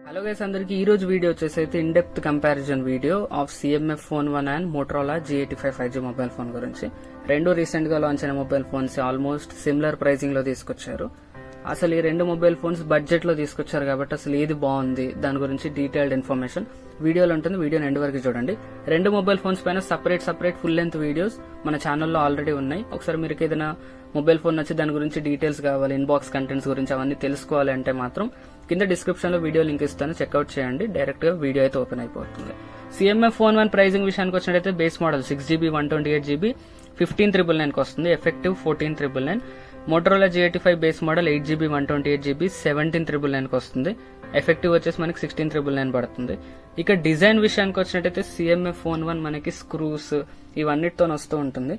Hello guys అందరికి ఈ రోజు వీడియో వచ్చేసి అయితే in depth comparison video of CMF Phone 1 and Motorola G85 5G mobile phone గురించి. రెండు రీసెంట్ గా లాంచ్ అయిన mobile phones almost similar pricing లో తీసుకొచ్చారు. అసలు ఈ రెండు మొబైల్ ఫోన్స్ బడ్జెట్ లో తీసుకొచ్చారు కాబట్టి అసలు ఏది బాగుంది దాని గురించి డీటెయిల్డ్ ఇన్ఫర్మేషన్ వీడియోలో ఉంటుంది. వీడియోని ఎండ్ వరకు చూడండి. రెండు మొబైల్ ఫోన్స్ పైన సపరేట్ ఫుల్ లెంత్ వీడియోస్ మన ఛానల్లో ఆల్రెడీ ఉన్నాయి. ఒకసారి మీరు ఏదైనా మొబైల్ ఫోన్ నచ్చి దాని గురించి డీటెయిల్స్ కావాలి, ఇన్బాక్స్ కంటెంట్స్ గురించి అవన్నీ తెలుసుకోవాలి అంటే మాత్రం కింద డిస్క్రిప్షన్ లో వీడియో లింక్ ఇస్తాను, చెక్అవుట్ చేయండి. డైరెక్ట్ గా వీడియో అయితే ఓపెన్ అయిపోతుంది. CMF Phone 1 ప్రైసింగ్ విషయానికి వచ్చినట్టయితే బేస్ మోడల్ 6GB 128GB 15,999 వస్తుంది, effective 14,999. Motorola G85 base model 8GB 128GB 17,999 వస్తుంది, ఎఫెక్టివ్ వచ్చేసి మనకి 16,999 పడుతుంది. ఇక డిజైన్ విషయానికి వచ్చినట్టయితే CMF Phone 1 మనకి స్క్రూస్ ఇవన్నిటితో వస్తూ ఉంటుంది.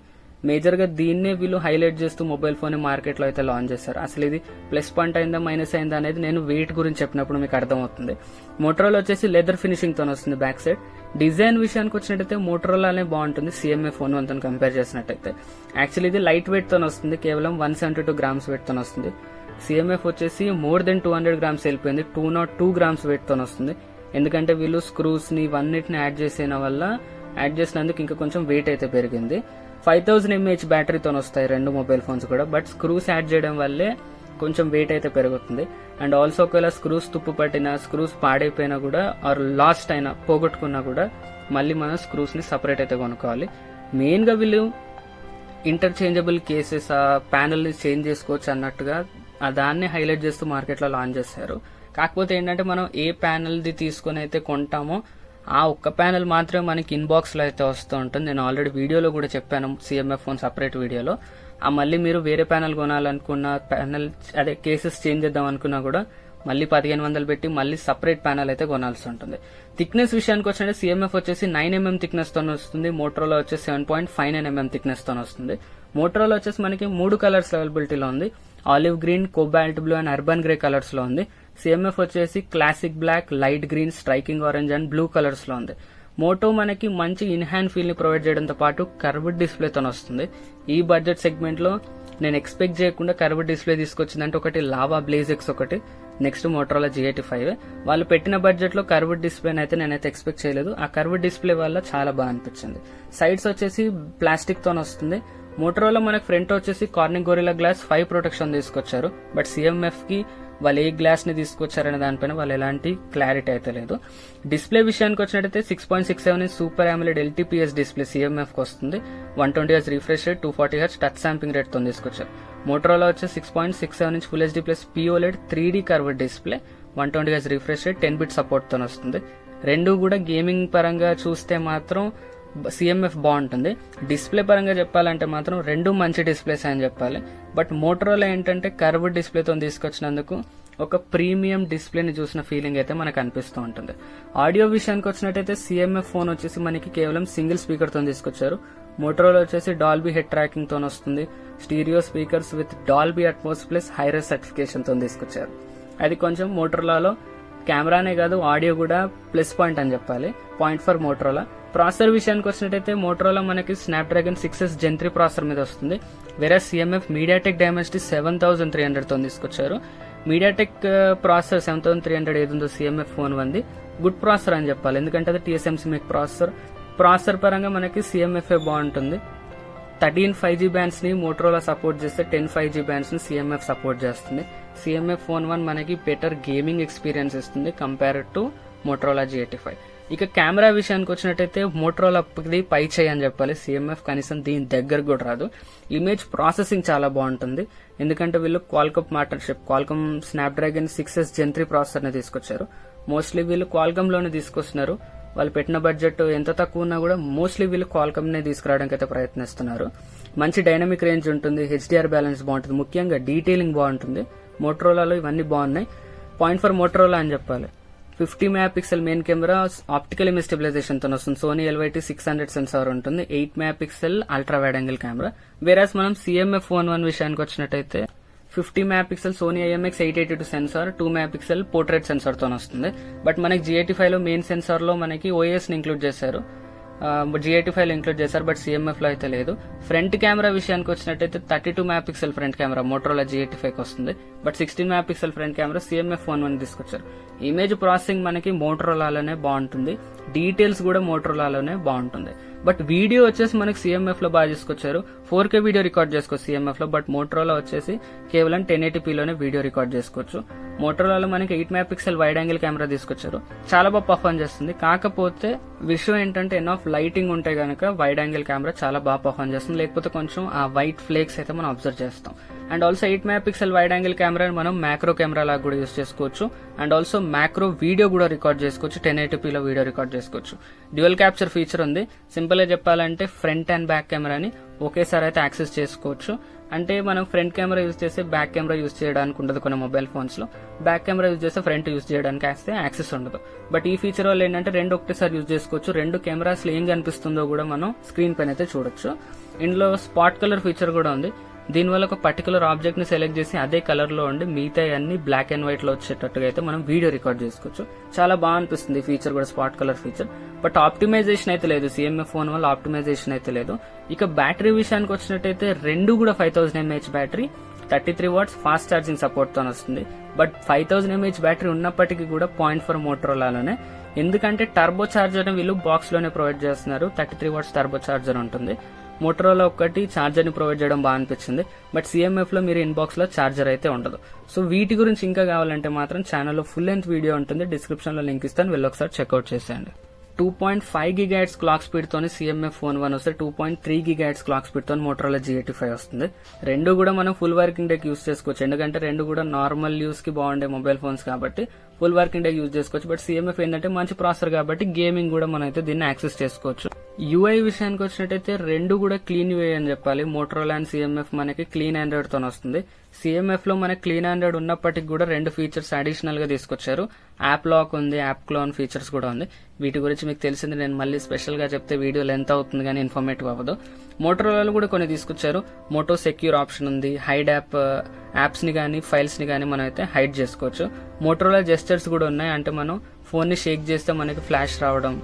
మేజర్ గా దీన్నే వీళ్ళు హైలైట్ చేస్తూ మొబైల్ ఫోన్ మార్కెట్ లో అయితే లాంచ్ చేశారు. అసలు ఇది ప్లస్ పాయింట్ అయిందా మైనస్ అయిందా అనేది నేను వెయిట్ గురించి చెప్పినప్పుడు మీకు అర్థమవుతుంది. మోటరోలా వచ్చేసి లెదర్ ఫినిషింగ్ తో వస్తుంది బ్యాక్ సైడ్. డిజైన్ విషయానికి వచ్చినట్టయితే మోటరోలానే బాగుంటుంది CMF Phone 1 తో కంపేర్ చేసినట్టయితే. యాక్చువల్లీ ఇది లైట్ వెయిట్ తో వస్తుంది, కేవలం 172 గ్రామ్స్ వెయిట్ తో వస్తుంది. CMF వచ్చేసి మోర్ దెన్ 200 గ్రామ్స్ వెళ్ళిపోయింది, 202 గ్రామ్స్ వెయిట్ తో వస్తుంది. ఎందుకంటే వీళ్ళు స్క్రూస్ ని ఇవన్నిటిని యాడ్ చేసినందుకు ఇంకా కొంచెం వెయిట్ అయితే పెరిగింది. 5000 mAh బ్యాటరీతో వస్తాయి రెండు మొబైల్ ఫోన్స్ కూడా, బట్ స్క్రూస్ యాడ్ చేయడం వల్లే కొంచెం వెయిట్ అయితే పెరుగుతుంది. అండ్ ఆల్సో ఒకవేళ స్క్రూస్ తుప్పు పట్టినా, స్క్రూస్ పాడైపోయినా కూడా ఆర్ లాస్ట్ అయినా పోగొట్టుకున్నా కూడా మళ్ళీ మనం స్క్రూస్ ని సపరేట్ అయితే కొనుక్కోవాలి. మెయిన్ గా వీళ్ళు ఇంటర్చేంజబుల్ కేసెస్ ఆ ప్యానల్ ని చేంజ్ చేసుకోవచ్చు అన్నట్టుగా దాన్ని హైలైట్ చేస్తూ మార్కెట్ లో లాంచ్ చేశారు. కాకపోతే ఏంటంటే మనం ఏ ప్యానల్ ది తీసుకుని అయితే కొంటామో ఆ ఒక్క ప్యానల్ మాత్రమే మనకి ఇన్బాక్స్ లో అయితే వస్తూ ఉంటుంది. నేను ఆల్రెడీ వీడియోలో కూడా చెప్పాను, CMF Phone సపరేట్ వీడియోలో. మళ్ళీ మీరు వేరే ప్యానల్ కొనాలనుకున్న కేసెస్ చేంజ్ చేద్దాం అనుకున్నా కూడా మళ్ళీ 1500 పెట్టి మళ్ళీ సపరేట్ ప్యానల్ అయితే కొనాల్సి ఉంటుంది. థిక్నెస్ విషయానికి వచ్చినట్టు CMF వచ్చేసి 9mm థిక్నెస్ తో వస్తుంది, మోటరోలా వచ్చేసి 7.59mm థిక్నెస్ తో వస్తుంది. మోటరోలా వచ్చేసి మనకి 3 కలర్స్ అవైలబిలిటీలో ఉంది, olive green, cobalt blue and urban grey colours లో ఉంది. CMF వచ్చేసి classic black, light green, striking orange and blue colours లో ఉంది. మోటో మనకి మంచి ఇన్హాండ్ ఫీల్ ని ప్రొవైడ్ చేయడంతో పాటు కర్వ్డ్ డిస్ప్లే తో వస్తుంది. ఈ బడ్జెట్ సెగ్మెంట్ లో నేను ఎక్స్పెక్ట్ చేయకుండా కర్వ్డ్ డిస్ప్లే తీసుకొచ్చిందంటే ఒకటి లావా బ్లేజెక్స్, ఒకటి నెక్స్ట్ మోటరోలా G85. వాళ్ళు పెట్టిన బడ్జెట్ లో కర్వ్డ్ డిస్ప్లే అయితే నేనైతే ఎక్స్పెక్ట్ చేయలేదు. ఆ కర్వ్డ్ డిస్ప్లే వల్ల చాలా బాగా అనిపించింది. సైడ్స్ వచ్చేసి ప్లాస్టిక్ తో వస్తుంది. మోటరోలా మనకి ఫ్రంట్ వచ్చేసి కార్నింగ్ గొరిల్లా గ్లాస్ 5 ప్రొటెక్షన్ తీసుకొచ్చారు, బట్ CMF కి వాళ్ళు ఏ గ్లాస్ ని తీసుకొచ్చారనే దానిపైన వాళ్ళు ఎలాంటి క్లారిటీ అయితే లేదు. డిస్ప్లే విషయానికి వచ్చినట్టయితే 6.67 super AMOLED LTPS display CMF కి వస్తుంది. 120Hz refresh rate, 240Hz touch sampling rate తో తీసుకొచ్చారు. మోటరోలా వచ్చి 6.67 Full HD plus POLED 3D curved display, 120Hz refresh rate, 10-bit support తో వస్తుంది. రెండు కూడా గేమింగ్ పరంగా చూస్తే మాత్రం CMF బాగుంటుంది. డిస్ప్లే పరంగా చెప్పాలంటే మాత్రం రెండు మంచి డిస్ప్లేస్ అని చెప్పాలి. బట్ మోటరోలా ఏంటంటే కర్వ్డ్ డిస్ప్లేతో తీసుకొచ్చినందుకు ఒక ప్రీమియం డిస్ప్లేని చూసిన ఫీలింగ్ అయితే మనకు అనిపిస్తూ ఉంటుంది. ఆడియో విషయానికి వచ్చినట్టయితే CMF ఫోన్ వచ్చేసి మనకి కేవలం సింగిల్ స్పీకర్ తో తీసుకొచ్చారు. మోటరోలా వచ్చేసి డాల్బీ హెడ్ ట్రాకింగ్ తో వస్తుంది, stereo speakers with Dolby Atmos plus hire us certification తో తీసుకొచ్చారు. అది కొంచెం మోటరోలాలో కెమెరానే కాదు ఆడియో కూడా ప్లస్ పాయింట్ అని చెప్పాలి. Point for Motorola. ప్రాసెసర్ విషయానికి వచ్చినట్టయితే మోటరోలా మనకి స్నాప్డ్రాగన్ 6S Gen 3 ప్రాసెసర్ మీద వస్తుంది, వేరే CMF MediaTek Dimensity 7300 తో తీసుకొచ్చారు. MediaTek ప్రాసెసర్ 7300 ఏది ఉందో CMF Phone 1 గుడ్ ప్రాసెసర్ అని చెప్పాలి, ఎందుకంటే అది TSMC మేక్ ప్రాసెసర్ పరంగా మనకి CMF బాగుంటుంది. 13 5G బ్యాండ్స్ ని మోటరోలా సపోర్ట్ చేస్తే 10 5G బ్యాండ్స్ ని CMF సపోర్ట్ చేస్తుంది. CMF Phone 1 మనకి బెటర్ గేమింగ్ ఎక్స్పీరియన్స్ ఇస్తుంది కంపేర్ టు మోటరోలా G85. ఇక కెమెరా విషయానికి వచ్చినట్టయితే మోటరోలా పై చేయి అని చెప్పాలి, CMF కనీసం దీని దగ్గర కూడా రాదు. ఇమేజ్ ప్రాసెసింగ్ చాలా బాగుంటుంది, ఎందుకంటే వీళ్ళు Qualcomm Snapdragon 6S Gen 3 processor ని తీసుకొచ్చారు. మోస్ట్లీ వీళ్ళు క్వాల్కమ్ లోనే తీసుకొస్తున్నారు. వాళ్ళు పెట్టిన బడ్జెట్ ఎంత తక్కువ ఉన్నా కూడా మోస్ట్లీ వీళ్ళు క్వాల్కమ్ నే తీసుకురావడానికి అయితే ప్రయత్నిస్తున్నారు. మంచి డైనమిక్ రేంజ్ ఉంటుంది, HDR బ్యాలెన్స్ బాగుంటుంది, ముఖ్యంగా డీటెయిలింగ్ బాగుంటుంది. మోటరోలాలో ఇవన్నీ బాగున్నాయి. పాయింట్ ఫర్ మోటరోలా అని చెప్పాలి. 50 MP main camera optical image stabilisation తో వస్తుంది. సోనీ LYT 600 సెన్సార్ ఉంటుంది, 8 MP ultra wide angle camera. Whereas మనం CMF Phone 1 విషయానికి వచ్చినట్టయితే 50 MP Sony IMX 882 sensor, 2 MP portrait sensor తో వస్తుంది. బట్ మనకి G85 లో మెయిన్ సెన్సార్ లో మనకి OIS ని ఇంక్లూడ్ చేశారు. G85 లో ఇంక్లూడ్ చేశారు, బట్ CMF లో అయితే లేదు. ఫ్రంట్ కెమెరా విషయానికి వచ్చినట్టయితే 32 megapixel front camera Motorola G85 కి వస్తుంది, but 16 megapixel front camera CMF phone 1 తీసుకొచ్చారు. ఇమేజ్ ప్రాసెసింగ్ మనకి మోటరోలాలోనే బాగుంటుంది, డీటెయిల్స్ కూడా మోటరోలాలోనే బాగుంటుంది. బట్ వీడియో వచ్చేసి మనకి CMF లో బాగా తీసుకొచ్చారు. 4K వీడియో రికార్డ్ చేసుకోవచ్చు CMF లో, బట్ మోటరోలా వచ్చేసి కేవలం 1080p లోనే వీడియో రికార్డ్ చేసుకోవచ్చు. మోటరోలాలో మనకి 8 మెగాపిక్సెల్ వైడ్ యాంగిల్ కెమెరా తీసుకొచ్చారు, చాలా బాగా పర్ఫార్మ్ చేస్తుంది. కాకపోతే విషయం ఏంటంటే ఎనఫ్ లైటింగ్ ఉంటే గనక వైడ్ యాంగిల్ కెమెరా చాలా బాగా పర్ఫార్మ్ చేస్తుంది, లేకపోతే కొంచెం ఆ వైట్ ఫ్లేక్స్ అయితే మనం అబ్జర్వ్ చేస్తాం. And also 8 megapixel wide angle కెమెరాని మనం మ్యాక్రో కెమెరా లాగా కూడా యూస్ చేసుకోవచ్చు. అండ్ ఆల్సో మ్యాక్రో వీడియో కూడా రికార్డ్ చేసుకోవచ్చు, 1080p లో వీడియో రికార్డ్ చేసుకోవచ్చు. డ్యూయల్ క్యాప్చర్ ఫీచర్ ఉంది. సింపుల్ గా చెప్పాలంటే ఫ్రంట్ అండ్ బ్యాక్ కెమెరాని ఒకేసారి అయితే యాక్సెస్ చేసుకోవచ్చు. అంటే మనం ఫ్రంట్ కెమెరా యూజ్ చేస్తే బ్యాక్ కెమెరా యూజ్ చేయడానికి ఉండదు కొన్ని మొబైల్ ఫోన్స్ లో, బ్యాక్ కెమెరా యూజ్ చేస్తే ఫ్రంట్ యూజ్ చేయడానికి యాక్సెస్ ఉండదు. బట్ ఈ ఫీచర్ వల్ల ఏంటంటే రెండు ఒకటేసారి యూజ్ చేసుకోవచ్చు. రెండు కెమెరాస్ లో ఏం కనిపిస్తుందో కూడా మనం స్క్రీన్ పైన అయితే చూడొచ్చు. ఇందులో స్పాట్ కలర్ ఫీచర్ కూడా ఉంది. దీనివల్ల ఒక పర్టికులర్ ఆబ్జెక్ట్ ని సెలెక్ట్ చేసి అదే కలర్ లో ఉండి మిగతా అన్ని బ్లాక్ అండ్ వైట్ లో వచ్చేటట్టుగా అయితే మనం వీడియో రికార్డ్ చేసుకోవచ్చు. చాలా బాగా అనిపిస్తుంది ఈ ఫీచర్ కూడా, spot colour feature. But optimization అయితే లేదు, CMF ఫోన్ వల్ల ఆప్టిమైజేషన్ అయితే లేదు. ఇక బ్యాటరీ విషయానికి వచ్చినట్టయితే రెండు కూడా 5000 mAh battery, 33 watts fast charging support తో వస్తుంది. బట్ 5000 mAh బ్యాటరీ ఉన్నప్పటికీ కూడా 0.4 మోటరోలాలోనే, ఎందుకంటే టర్బో చార్జర్ వీళ్ళు బాక్స్ లోనే ప్రొవైడ్ చేస్తున్నారు. 33 watts టర్బో చార్జర్ ఉంటుంది. మోటరోలా ఒక్కటి చార్జర్ ని ప్రొవైడ్ చేయడం బాగా అనిపించింది, బట్ CMF లో మీరు ఇన్బాక్స్ లో చార్జర్ అయితే ఉండదు. సో వీటి గురించి ఇంకా కావాలంటే మాత్రం ఛానల్లో ఫుల్ లెంత్ వీడియో ఉంటుంది, డిస్క్రిప్షన్ లో లింక్ ఇస్తాను, వెళ్ళి ఒకసారి చెక్అౌట్ చేసేయండి. 2.5 GHz క్లాక్ స్పీడ్ తోని CMF ఫోన్ 1 వస్తే 2.3 GHz క్లాక్ స్పీడ్ తోని మోటరోలా G85 వస్తుంది. రెండు కూడా మనం ఫుల్ వర్కింగ్ డే యూస్ చేసుకోవచ్చు, ఎందుకంటే రెండు కూడా నార్మల్ యూస్ కి బాగుండే మొబైల్ ఫోన్స్ కాబట్టి ఫుల్ వర్కింగ్ డే యూజ్ చేసుకోవచ్చు. బట్ CMF ఏంటంటే మంచి ప్రాసెసర్ కాబట్టి గేమింగ్ కూడా మనం అయితే దీన్ని యాక్సెస్ చేసుకోవచ్చు. UI విషయానికి వచ్చినట్టయితే రెండు కూడా క్లీన్ UI అని చెప్పాలి. మోటరోలా అండ్ CMF మనకి క్లీన్ ఆండ్రాయిడ్ తో వస్తుంది. CMF లో మనకి క్లీన్ ఆండ్రాయిడ్ ఉన్నప్పటికీ కూడా రెండు ఫీచర్స్ అడిషనల్ గా తీసుకొచ్చారు. యాప్ లాక్ ఉంది, యాప్ క్లోన్ ఫీచర్స్ కూడా ఉంది. వీటి గురించి మీకు తెలిసింది, నేను మళ్ళీ స్పెషల్ గా చెప్తే వీడియో లెంత్ అవుతుంది కానీ ఇన్ఫర్మేటివ్ అవ్వదు. మోటరోలాలో కూడా కొన్ని తీసుకొచ్చారు. మోటో సెక్యూర్ ఆప్షన్ ఉంది, హైడ్ యాప్స్ ని కానీ ఫైల్స్ ని కానీ మనం అయితే హైడ్ చేసుకోవచ్చు. మోటరోలా జెస్చర్స్ కూడా ఉన్నాయి, అంటే మనం ఫోన్ ని షేక్ చేస్తే మనకి ఫ్లాష్ రావడం.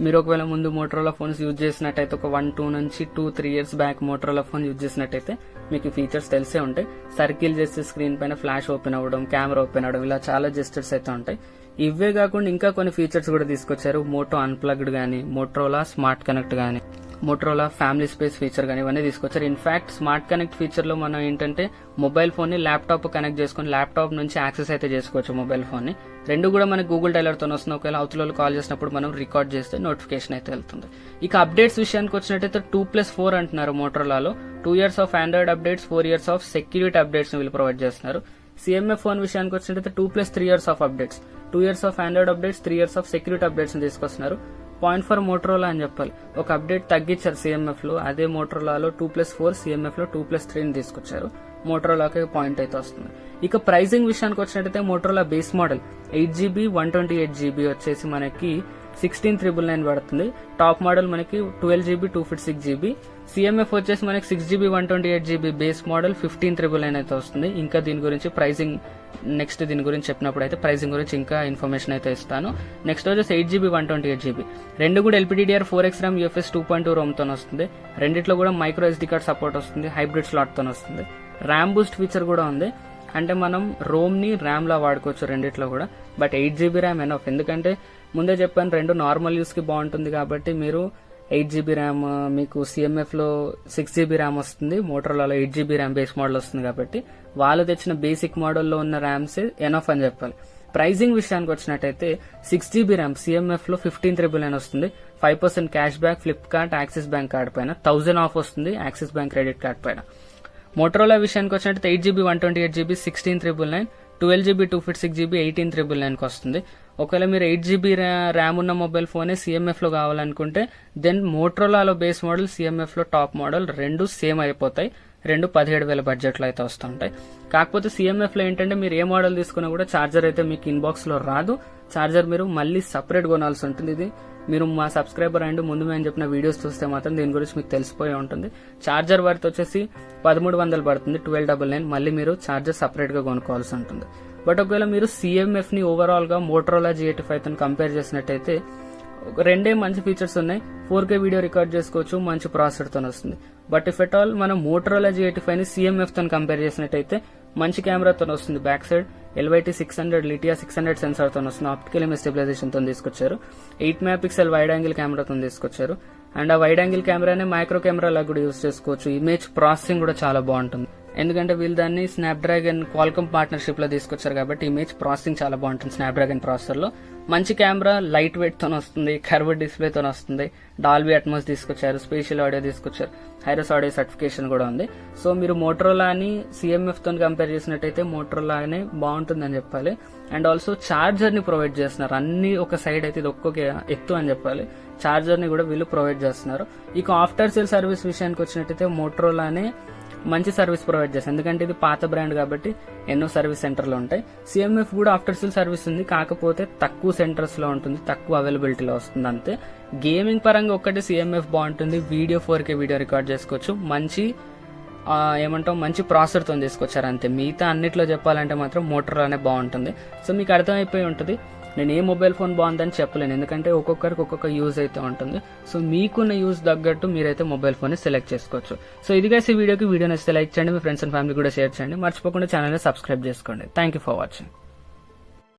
మీరు ఒకవేళ ముందు మోటరోలా ఫోన్స్ యూజ్ చేసినట్టయితే ఒక 1-2 నుంచి 2-3 years back Motorola phone use చేసినట్టయితే మీకు ఈ ఫీచర్స్ తెలిసే ఉంటాయి. సర్కిల్ చేస్తే స్క్రీన్ పైన ఫ్లాష్ ఓపెన్ అవ్వడం, కెమెరా ఓపెన్ అవ్వడం, ఇలా చాలా జెస్చర్స్ అయితే ఉంటాయి. ఇవే కాకుండా ఇంకా కొన్ని ఫీచర్స్ కూడా తీసుకొచ్చారు. మోటో అన్ప్లగ్డ్ గానీ, మోటరోలా స్మార్ట్ కనెక్ట్ గానీ, మోటరోలా ఫ్యామిలీ స్పేస్ ఫీచర్ కానీ ఇవన్నీ తీసుకొచ్చారు. ఇన్ఫాక్ట్ స్మార్ట్ కనెక్ట్ ఫీచర్ లో మనం ఏంటంటే మొబైల్ ఫోన్ ని ల్యాప్టాప్ కనెక్ట్ చేసుకుని ల్యాప్టాప్ నుంచి యాక్సెస్ అయితే చేసుకోవచ్చు మొబైల్ ఫోన్ ని. రెండు కూడా మనకి గూగుల్ టైలర్ తో వస్తుంది. ఒకవేళ అవతల కాల్ చేసినప్పుడు మనం రికార్డ్ చేస్తే నోటిఫికేషన్ అయితే వెళ్తుంది. ఇక అప్డేట్స్ విషయానికి వచ్చినట్టయితే 2+4 అంటున్నారు మోటరోలాలో. 2 years of Android updates, 4 years of security updates వీళ్ళు ప్రొవైడ్ చేస్తున్నారు. CMF ఫోన్ విషయానికి వచ్చినట్టయితే 2+3 years of updates, 2 years of Android updates, 3 years of security updates తీసుకొస్తున్నారు. 0.4 మోటరోలా అని చెప్పాలి. ఒక అప్డేట్ తగ్గించారు CMF లో, అదే మోటరోలాలో 2+4, CMF లో 2+3 తీసుకొచ్చారు. మోటరోలాకి పాయింట్ అయితే వస్తుంది. ఇక ప్రైసింగ్ విషయానికి వచ్చినట్టయితే Motorola base model 8GB 128GB వచ్చేసి మనకి 16,999 పడుతుంది. టాప్ మోడల్ మనకి 12GB 256GB. CMF వచ్చేసి మనకి 6GB 128GB బేస్ మోడల్ 15,999 అయితే వస్తుంది. ఇంకా దీని గురించి ప్రైసింగ్ నెక్స్ట్ దీని గురించి చెప్పినప్పుడు అయితే ప్రైసింగ్ గురించి ఇంకా ఇన్ఫర్మేషన్ అయితే ఇస్తాను. నెక్స్ట్ వచ్చేసి 8GB 128GB. రెండు కూడా LPDDR4X RAM UFS 2.2 ROM తో వస్తుంది. రెండిట్లో కూడా మైక్రో SD కార్డ్ సపోర్ట్ వస్తుంది, హైబ్రిడ్ స్లాట్ తో వస్తుంది. ర్యామ్ బూస్ట్ ఫీచర్ కూడా ఉంది, అంటే మనం రోమ్ ని ర్యామ్ లా వాడుకోవచ్చు రెండిట్లో కూడా. బట్ 8GB ర్యామ్ ఎనఫ్, ఎందుకంటే ముందే చెప్పాను రెండు నార్మల్ యూస్ కి బాగుంటుంది కాబట్టి మీరు 8GB ర్యామ్, మీకు CMF లో 6GB ర్యామ్ వస్తుంది, మోటరోలాలో 8GB ర్యామ్ బేస్ మోడల్ వస్తుంది కాబట్టి వాళ్ళు తెచ్చిన బేసిక్ మోడల్లో ఉన్న ర్యామ్స్ ఎనఫ్ అని చెప్పాలి. ప్రైసింగ్ విషయానికి వచ్చినట్టయితే 6GB ర్యామ్ CMF లో 15,999 వస్తుంది. 5% cash back Flipkart axis bank card పైన, 1000 ఆఫ్ వస్తుంది యాక్సిస్ బ్యాంక్ క్రెడిట్ కార్డ్ పైన. మోటరోలా విషయానికి వచ్చినట్టయితే 8GB 128GB 16,999, 12GB 256GB 18,999 వస్తుంది. ఒకవేళ మీరు 8GB ర్యామ్ ఉన్న మొబైల్ ఫోనే CMF లో కావాలనుకుంటే దెన్ మోటరోలాలో బేస్ మోడల్, CMF లో టాప్ మోడల్ రెండు సేమ్ అయిపోతాయి. రెండు 17,000 బడ్జెట్ లో అయితే వస్తుంటాయి. కాకపోతే CMF లో ఏంటంటే మీరు ఏ మోడల్ తీసుకున్నా కూడా చార్జర్ అయితే మీకు ఇన్బాక్స్ లో రాదు. చార్జర్ మీరు మళ్ళీ సపరేట్ కొనాల్సి ఉంటుంది. ఇది మీరు మా సబ్స్క్రైబర్ అండ్ ముందు మేము చెప్పిన వీడియోస్ చూస్తే మాత్రం దీని గురించి మీకు తెలిసిపోయి ఉంటుంది. చార్జర్ వర్త్ వచ్చేసి 1,300 పడుతుంది, 1299. మళ్ళీ మీరు చార్జర్ సపరేట్ గా కొనుక్కోవాల్సి ఉంటుంది. బట్ ఒకవేళ మీరు CMF ని ఓవరాల్ గా మోటరోలా G85 తో కంపేర్ చేసినట్టయితే రెండే మంచి ఫీచర్స్ ఉన్నాయి. 4K వీడియో రికార్డ్ చేసుకోవచ్చు, మంచి ప్రాసెసర్ తో వస్తుంది. బట్ ఇఫ్ ఎట్ ఆల్ మనం మోటరోలా G85 ని CMF తో కంపేర్ చేసినట్టయితే మంచి కెమెరాతో వస్తుంది. బ్యాక్ సైడ్ LYT 600 లిటియా 600 సెన్సార్ తో వస్తుంది. ఆప్టికల్ ఇమేజ్ స్టెబిలైజేషన్ తో తీసుకొచ్చారు. 8 మెగాపిక్సెల్ వైడ్ యాంగిల్ కెమెరాతో తీసుకొచ్చారు. అండ్ ఆ వైడ్ యాంగిల్ కెమెరానే మైక్రో కెమెరా లాగా కూడా యూజ్ చేసుకోవచ్చు. ఇమేజ్ ప్రాసెసింగ్ కూడా చాలా బాగుంటుంది, ఎందుకంటే వీళ్ళు దాన్ని స్నాప్డ్రాగన్ క్వాల్కమ్ పార్ట్నర్షిప్ లో తీసుకొచ్చారు కాబట్టి ఇమేజ్ ప్రాసెసింగ్ చాలా బాగుంటుంది. స్నాప్డ్రాగన్ ప్రాసెసర్ లో మంచి కెమెరా, లైట్ వెయిట్ తో వస్తుంది, కర్వ్డ్ డిస్ప్లే తో వస్తుంది, డాల్బీ అట్మాస్ తీసుకొచ్చారు, స్పేషియల్ ఆడియో తీసుకొచ్చారు, హైరస్ ఆడియో సర్టిఫికేషన్ కూడా ఉంది. సో మీరు మోటరోలాని CMF తో కంపేర్ చేసినట్టయితే మోటరోలానే బాగుంటుందని చెప్పాలి. అండ్ ఆల్సో చార్జర్ ని ప్రొవైడ్ చేస్తున్నారు. అన్ని ఒక సైడ్ అయితే ఇది ఒక్కొక్క ఎత్తు అని చెప్పాలి. చార్జర్ ని కూడా వీళ్ళు ప్రొవైడ్ చేస్తున్నారు. ఇక ఆఫ్టర్ సేల్ సర్వీస్ విషయానికి వచ్చినట్టయితే మోటరోలానే మంచి సర్వీస్ ప్రొవైడ్ చేస్తారు, ఎందుకంటే ఇది పాత బ్రాండ్ కాబట్టి ఎన్నో సర్వీస్ సెంటర్లు ఉంటాయి. CMF కూడా ఆఫ్టర్ సేల్ సర్వీస్ ఉంది, కాకపోతే తక్కువ సెంటర్స్ లో ఉంటుంది, తక్కువ అవైలబిలిటీలో వస్తుంది అంతే. గేమింగ్ పరంగా ఒక్కటి CMF బాగుంటుంది. వీడియో 4K వీడియో రికార్డ్ చేసుకోవచ్చు, మంచి మంచి ప్రాసెసర్ తో తీసుకొచ్చారు అంతే. మిగతా అన్నిట్లో చెప్పాలంటే మాత్రం మోటరోలానే బాగుంటుంది. సో మీకు అర్థమైపోయి ఉంటుంది నేను ఏ మొబైల్ ఫోన్ బాగుందని చెప్పలేను, ఎందుకంటే ఒక్కొక్కరికి ఒక్కొక్క యూజ్ అయితే ఉంటుంది. సో మీకున్న యూజ్ తగ్గట్టు మీరైతే మొబైల్ ఫోన్ ని సెలెక్ట్ చేసుకోవచ్చు. సో ఇది గైస్ ఈ వీడియో నచ్చితే లైక్ చేయండి, మీ ఫ్రెండ్స్ అండ్ ఫ్యామిలీ కూడా షేర్ చేయండి. మర్చిపోకుండా ఛానల్ ని సబ్స్క్రైబ్ చేసుకోండి. Thank you for watching.